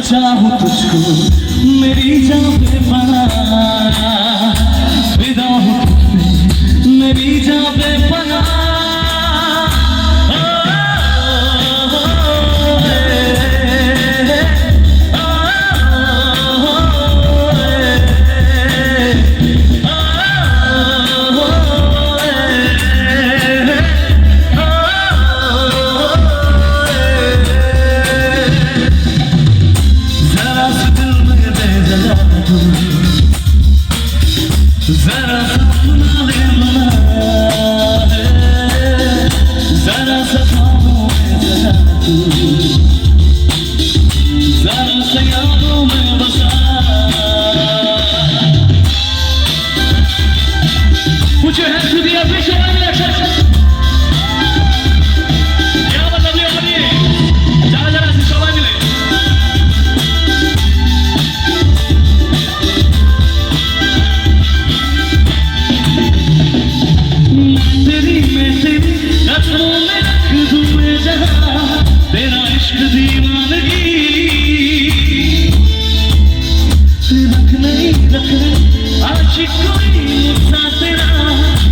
चाहूं तुझको मेरी जान पे पना फिदा हूं तुझसे मेरी जान पे पना जरा सपना ले जरा सपनों में जगा तू जरा से यादों में बसा कुछ है खुदिया पीछे क्या मतलब ये जरा जरा से सवाल मिले तेरा इश्क दीवानगी रख नहीं आशिक कोई मुझसा तेरा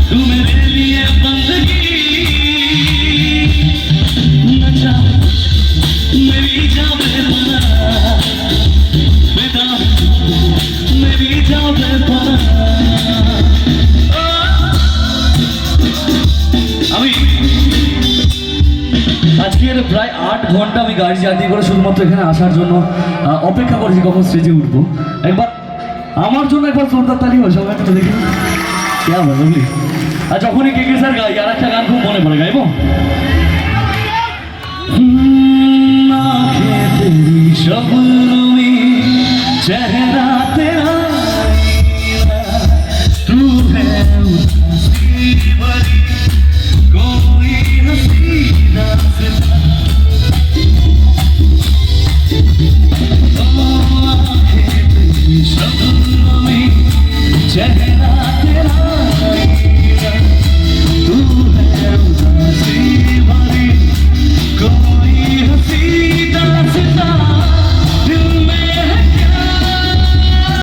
तू मेरे लिए बंदगी न जा मेरी जान बेपना बेटा मेरी जान बेपना अभी আজকের প্রায় ৮ ঘন্টা আমি গাড়ি জার্নি করে শুধুমাত্র এখানে আসার জন্য অপেক্ষা করেছি কখন স্টেজে উঠবো একবার আমার জন্য একবার জোরদার তালি হয় সবাই একটু দেখি কে হবে বুঝলি আর যখনই কে কে স্যার গাই আর একটা গান খুব মনে পড়ে গাইবো